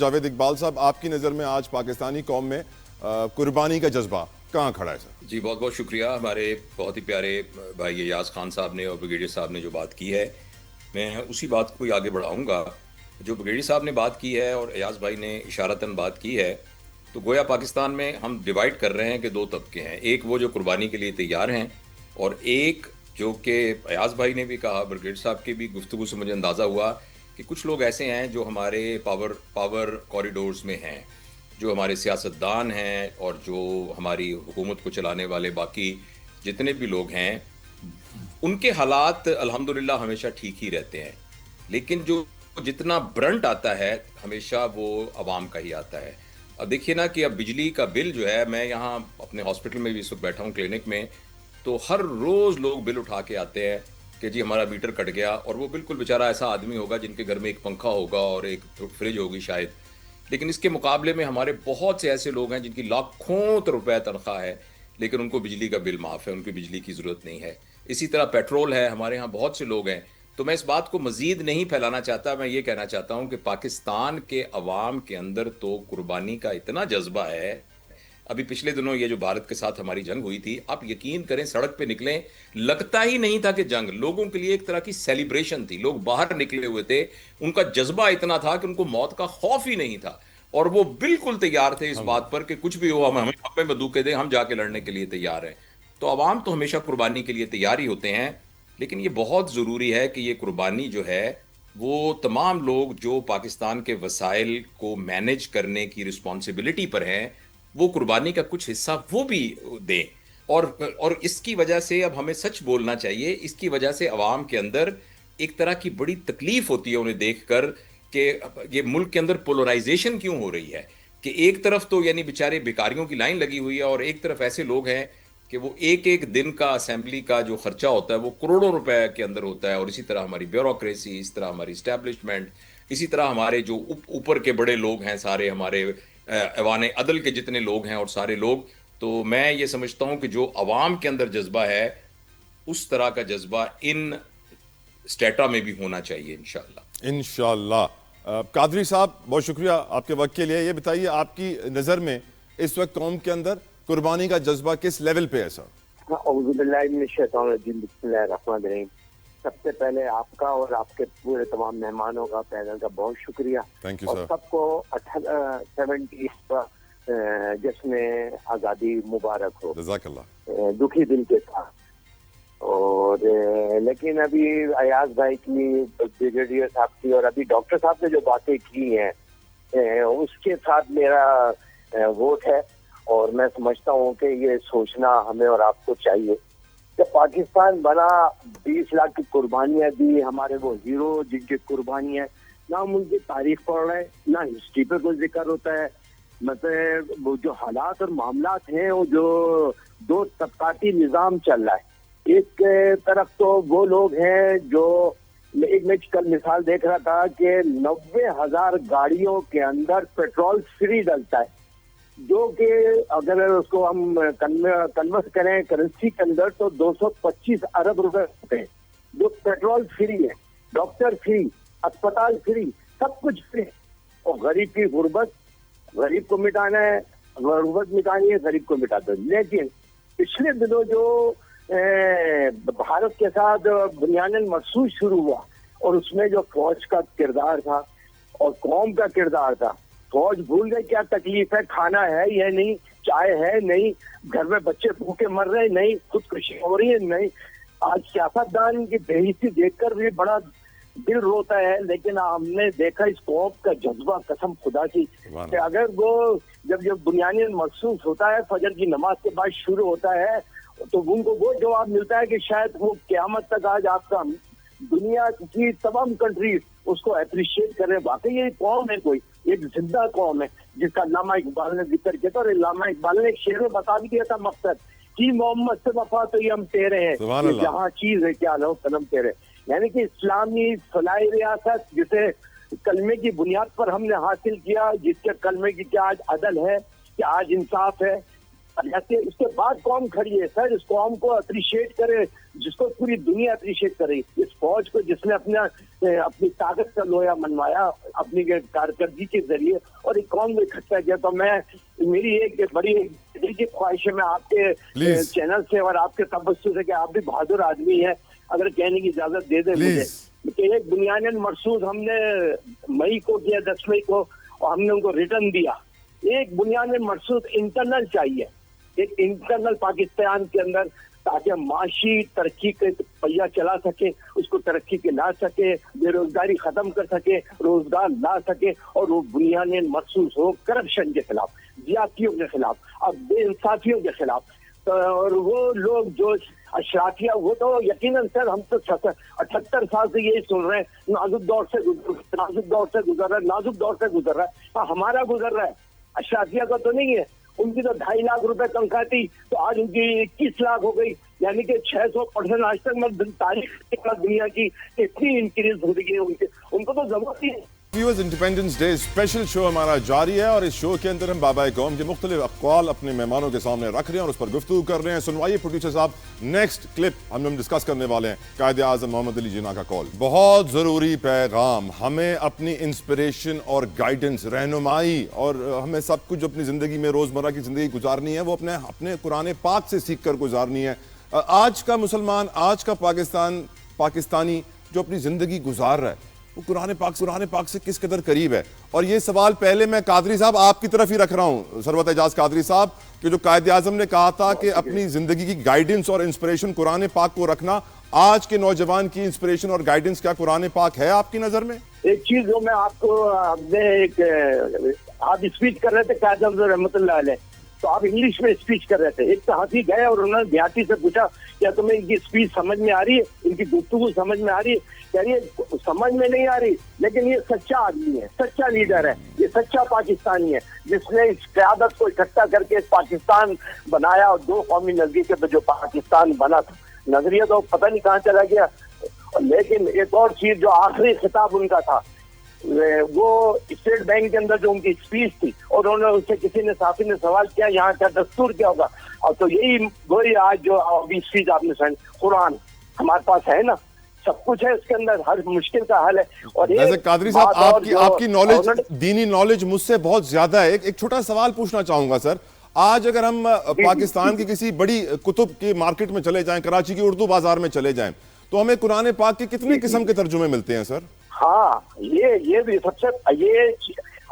جاوید اقبال صاحب، آپ کی نظر میں آج پاکستانی قوم میں قربانی کا جذبہ کہاں کھڑا ہے سر؟ جی بہت بہت شکریہ ہمارے بہت ہی پیارے بھائی ایاز خان صاحب نے اور بریگیڈیئر صاحب نے جو بات کی ہے، میں اسی بات کو آگے بڑھاؤں گا جو بریگیڈیئر صاحب نے بات کی ہے اور ایاز بھائی نے اشارتاً بات کی ہے۔ تو گویا پاکستان میں ہم ڈیوائیڈ کر رہے ہیں کہ دو طبقے ہیں، ایک وہ جو قربانی کے لیے تیار ہیں اور ایک جو کہ ایاز بھائی نے بھی کہا، بریگیڈیئر صاحب کی بھی گفتگو سے مجھے اندازہ ہوا کہ کچھ لوگ ایسے ہیں جو ہمارے پاور کوریڈورز میں ہیں، جو ہمارے سیاستدان ہیں اور جو ہماری حکومت کو چلانے والے باقی جتنے بھی لوگ ہیں، ان کے حالات الحمدللہ ہمیشہ ٹھیک ہی رہتے ہیں، لیکن جو جتنا برنٹ آتا ہے ہمیشہ وہ عوام کا ہی آتا ہے۔ اب دیکھیے نا کہ اب بجلی کا بل جو ہے، میں یہاں اپنے ہاسپٹل میں بھی اس وقت بیٹھا ہوں کلینک میں، تو ہر روز لوگ بل اٹھا کے آتے ہیں کہ جی ہمارا میٹر کٹ گیا، اور وہ بالکل بیچارہ ایسا آدمی ہوگا جن کے گھر میں ایک پنکھا ہوگا اور ایک فریج ہوگی شاید، لیکن اس کے مقابلے میں ہمارے بہت سے ایسے لوگ ہیں جن کی لاکھوں روپے تنخواہ ہے لیکن ان کو بجلی کا بل معاف ہے، ان کی بجلی کی ضرورت نہیں ہے۔ اسی طرح پیٹرول ہے، ہمارے ہاں بہت سے لوگ ہیں۔ تو میں اس بات کو مزید نہیں پھیلانا چاہتا، میں یہ کہنا چاہتا ہوں کہ پاکستان کے عوام کے اندر تو قربانی کا اتنا جذبہ ہے۔ ابھی پچھلے دنوں یہ جو بھارت کے ساتھ ہماری جنگ ہوئی تھی، آپ یقین کریں سڑک پہ نکلیں، لگتا ہی نہیں تھا کہ جنگ، لوگوں کے لیے ایک طرح کی سیلیبریشن تھی، لوگ باہر نکلے ہوئے تھے، ان کا جذبہ اتنا تھا کہ ان کو موت کا خوف ہی نہیں تھا، اور وہ بالکل تیار تھے اس بات پر کہ کچھ بھی ہو ہمیں بندوقیں دیں، ہم جا کے لڑنے کے لیے تیار ہیں۔ تو عوام تو ہمیشہ قربانی کے لیے تیار ہی ہوتے ہیں، لیکن یہ بہت ضروری ہے کہ یہ قربانی جو ہے وہ تمام لوگ جو پاکستان کے وسائل کو مینیج کرنے کی رسپانسبلٹی پر ہیں، وہ قربانی کا کچھ حصہ وہ بھی دیں۔ اور اس کی وجہ سے اب ہمیں سچ بولنا چاہیے، اس کی وجہ سے عوام کے اندر ایک طرح کی بڑی تکلیف ہوتی ہے انہیں دیکھ کر کہ یہ ملک کے اندر پولرائزیشن کیوں ہو رہی ہے، کہ ایک طرف تو یعنی بیچارے بیکاریوں کی لائن لگی ہوئی ہے، اور ایک طرف ایسے لوگ ہیں کہ وہ ایک دن کا اسمبلی کا جو خرچہ ہوتا ہے وہ کروڑوں روپے کے اندر ہوتا ہے، اور اسی طرح ہماری بیوروکریسی، اس طرح ہماری اسٹیبلشمنٹ، اسی طرح ہمارے جو اوپر کے بڑے لوگ ہیں، سارے ہمارے ایوان عدل کے جتنے لوگ ہیں اور سارے لوگ۔ تو میں یہ سمجھتا ہوں کہ جو عوام کے اندر جذبہ ہے اس طرح کا جذبہ ان اسٹیٹا میں بھی ہونا چاہیے انشاءاللہ۔ انشاءاللہ۔ قادری صاحب بہت شکریہ آپ کے وقت کے لیے۔ یہ بتائیے آپ کی نظر میں اس وقت قوم کے اندر قربانی کا جذبہ کس لیول پہ ہے سر؟ اعوذ باللہ من الشیطان الرجیم، بسم اللہ الرحمن الرحیم۔ سب سے پہلے آپ کا اور آپ کے پورے تمام مہمانوں کا، پینل کا بہت شکریہ، اور سب کو 70 جشن آزادی مبارک ہو، جزاک اللہ، دکھی دل کے ساتھ۔ اور لیکن ابھی ایاز بھائی کی، بریگیڈیئر صاحب کی، اور ابھی ڈاکٹر صاحب نے جو باتیں کی ہیں اس کے ساتھ میرا ووٹ ہے، اور میں سمجھتا ہوں کہ یہ سوچنا ہمیں اور آپ کو چاہیے کہ پاکستان بنا 20 لاکھ کی قربانیاں دی، ہمارے وہ ہیرو جن کی قربانیاں، نہ ہم ان کی تاریخ پڑھ رہے ہیں، نہ ہسٹری پہ کوئی ذکر ہوتا ہے۔ مطلب وہ جو حالات اور معاملات ہیں، وہ جو دو طبقاتی نظام چل رہا ہے، ایک طرف تو وہ لوگ ہیں جو، میں کل مثال دیکھ رہا تھا کہ 90,000 گاڑیوں کے اندر پیٹرول فری ڈلتا ہے، جو کہ اگر اس کو ہم کنورٹ کریں کرنسی کے اندر تو 225 ارب روپے ہوتے ہیں، جو پیٹرول فری ہے، ڈاکٹر فری، اسپتال فری، سب کچھ فری، اور غریب کی غربت، غریب کو مٹانا ہے، غربت مٹانی ہے، غریب کو مٹا دو۔ لیکن پچھلے دنوں جو بھارت کے ساتھ بنیان مرصوص شروع ہوا، اور اس میں جو فوج کا کردار تھا اور قوم کا کردار تھا، فوج بھول گئے کیا تکلیف ہے، کھانا ہے یا نہیں، چائے ہے نہیں، گھر میں بچے بھوکے مر رہے نہیں، خودکشی ہو رہی ہے نہیں۔ آج سیاستدان کی بے حسی دیکھ کر بھی بڑا دل روتا ہے، لیکن ہم نے دیکھا اس قوم کا جذبہ، قسم خدا کی، کہ اگر وہ جب بنیانی مخصوص ہوتا ہے، فجر کی نماز کے بعد شروع ہوتا ہے، تو ان کو وہ جواب ملتا ہے کہ شاید وہ قیامت تک آج آپ کا دنیا کی تمام کنٹریز اس کو اپریشیٹ کریں۔ واقعی یہ قوم ہے، کوئی ایک زندہ قوم ہے جس کا علامہ اقبال نے ذکر کیا تھا، اور علامہ اقبال نے ایک شعر میں بتا بھی دیا تھا مقصد کہ محمد سے وفا تو یہ ہم تیرے ہیں، جہاں چیز ہے کیا لو قلم تیرے، یعنی کہ اسلامی فلاحی ریاست جسے کلمے کی بنیاد پر ہم نے حاصل کیا، جس کے کلمے کی کیا آج عدل ہے، کیا آج انصاف ہے، اس کے بعد قوم کھڑی ہے سر. اس قوم کو اپریشیٹ کرے جس کو پوری دنیا اپریشیٹ کرے. اس فوج کو جس نے اپنی طاقت کا لوہا منوایا اپنی کارکردگی کے ذریعے اور ایک قوم کو اکٹھا کیا. تو میری ایک بڑی دل کی خواہش ہے میں آپ کے چینل سے اور آپ کے تبصرے سے کہ آپ بھی بہادر آدمی ہیں, اگر کہنے کی اجازت دے دیں مجھے کہ ایک بنیادی مرصوص ہم نے مئی کو کیا 10 مئی کو اور ہم نے ان کو ریٹرن دیا. ایک بنیادی مرصوص انٹرنل چاہیے, ایک انٹرنل پاکستان کے اندر, تاکہ معاشی ترقی کے پہیہ چلا سکے, اس کو ترقی کے لا سکے, بے روزگاری ختم کر سکے, روزگار لا سکے, اور وہ بنیادی مرصوص ہو کرپشن کے خلاف, زیادتیوں کے خلاف, اب بے انصافیوں کے خلاف. اور وہ لوگ جو اشرافیہ, وہ تو یقیناً سر ہم تو 78 سال سے یہی سن رہے ہیں, نازک دور سے گزر رہا ہے, ہمارا گزر رہا ہے, اشرافیہ کا تو نہیں ہے. ان کی تو 2.5 لاکھ روپے تنخواہ تھی تو آج ان کی 21 لاکھ ہو گئی, یعنی کہ 600% آج تک میں تاریخ دنیا کی اتنی انکریز ہو رہی ہے. ان کو تو ضرورت ہی ہے. ویورز, انڈیپینڈنس ڈے اسپیشل شو ہمارا جاری ہے اور اس شو کے اندر ہم بابا قوم کے مختلف اقوال اپنے مہمانوں کے سامنے رکھ رہے ہیں اور اس پر گفتگو کر رہے ہیں. سنوائیے پروڈیوسر صاحب, نیکسٹ کلپ ہم ڈسکس کرنے والے ہیں قائد اعظم محمد علی جناح کا کال. بہت ضروری پیغام, ہمیں اپنی انسپریشن اور گائیڈنس, رہنمائی اور ہمیں سب کچھ جو اپنی زندگی میں روزمرہ کی زندگی گزارنی ہے وہ اپنے قرآن پاک سے سیکھ کر گزارنی ہے. آج کا مسلمان, آج کا پاکستانی جو اپنی زندگی گزار رہا ہے وہ قرآن پاک سے کس قدر قریب ہے. اور یہ سوال پہلے میں قادری صاحب آپ کی طرف ہی رکھ رہا ہوں, ثروت اعجاز قادری صاحب, کہ جو قائد اعظم نے کہا تھا کہ اپنی زندگی کی گائیڈنس اور انسپریشن قرآن پاک کو رکھنا, آج کے نوجوان کی انسپریشن اور گائیڈنس کیا قرآن پاک ہے آپ کی نظر میں؟ ایک چیز جو میں آپ کو, آپ اسپیچ کر رہے تھے قائد اعظم رحمۃ اللہ علیہ, تو آپ انگلش میں اسپیچ کر رہے تھے. ایک صحافی گئے اور انہوں نے دیہاتی سے پوچھا کیا تمہیں ان کی اسپیچ سمجھ میں آ رہی ہے, ان کی گفتگو سمجھ میں آ رہی ہے؟ کہہ رہی ہے سمجھ میں نہیں آ رہی, لیکن یہ سچا آدمی ہے, سچا لیڈر ہے, یہ سچا پاکستانی ہے جس نے اس قیادت کو اکٹھا کر کے پاکستان بنایا. اور 2 قومی نظریے پہ جو پاکستان بنا تھا, نظریہ تو پتہ نہیں کہاں چلا گیا. لیکن ایک اور چیز جو آخری خطاب ان کا تھا, وہ اسٹیٹ بینک کے اندر جو ان کی اسپیچ تھی, اور انہوں نے اس سے کسی نے صحافی نے سوال کیا یہاں کا دستور کیا ہوگا, اور تو یہی وہی آج جو ابھی اسپیچ آپ نے سنی, قرآن ہمارے پاس ہے نا, سب کچھ ہے اس کے اندر, ہر مشکل کا حل ہے. اور ویسے قادری صاحب آپ کی نالج, دینی نالج مجھ سے بہت زیادہ ہے. ایک چھوٹا سوال پوچھنا چاہوں گا سر. آج اگر ہم پاکستان کی کسی بڑی کتب کی مارکیٹ میں چلے جائیں, کراچی کی اردو بازار میں چلے جائیں, تو ہمیں قرآن پاک کے کتنے قسم کے ترجمے ملتے ہیں سر؟ ہاں, یہ بھی سب سے, یہ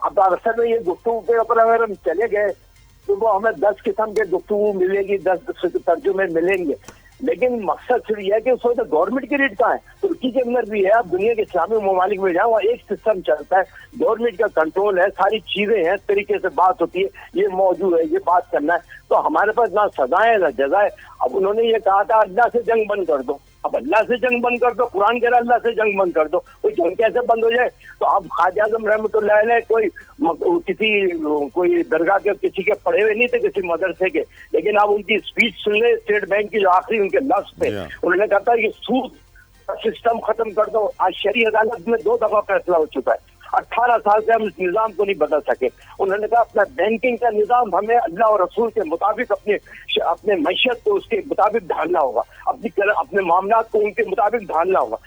اب اصل میں یہ گفتگو کے اوپر اگر ہم چلے گئے تو وہ ہمیں 10 قسم کے گفتگو ملے گی, 10 ترجمے ملیں گے. لیکن مقصد صرف یہ ہے کہ اس وقت گورنمنٹ کی ریٹ کہاں ہے. ترکی کے اندر بھی ہے, آپ دنیا کے اسلامی ممالک میں جائیں, وہاں ایک سسٹم چلتا ہے, گورنمنٹ کا کنٹرول ہے, ساری چیزیں ہیں, طریقے سے بات ہوتی ہے, یہ موضوع ہے, یہ بات کرنا ہے. تو ہمارے پاس نہ سزائیں نہ جزائیں. اب انہوں نے یہ کہا تھا اللہ سے جنگ بند کر دو, اب اللہ سے جنگ بند کر دو, قرآن کہہ رہا اللہ سے جنگ بند کر دو, کوئی جنگ کیسے بند ہو جائے؟ تو اب خواجہ اعظم رحمۃ اللہ علیہ کوئی درگاہ کے کسی کے پڑھے ہوئے نہیں تھے, کسی مدرسے کے, لیکن آپ ان کی اسپیچ سن لیں, اسٹیٹ بینک کی جو آخری ان کے لفظ تھے, انہوں نے کہا تھا کہ سود سسٹم ختم کر دو. آج شرعی عدالت میں 2 دفعہ فیصلہ ہو چکا ہے, 18 سال سے ہم اس نظام کو نہیں بدل سکے. انہوں نے کہا اپنا بینکنگ کا نظام ہمیں اللہ اور رسول کے مطابق اپنے معیشت کو اس کے مطابق ڈھالنا ہوگا, اپنے معاملات کو ان کے مطابق ڈھالنا ہوگا.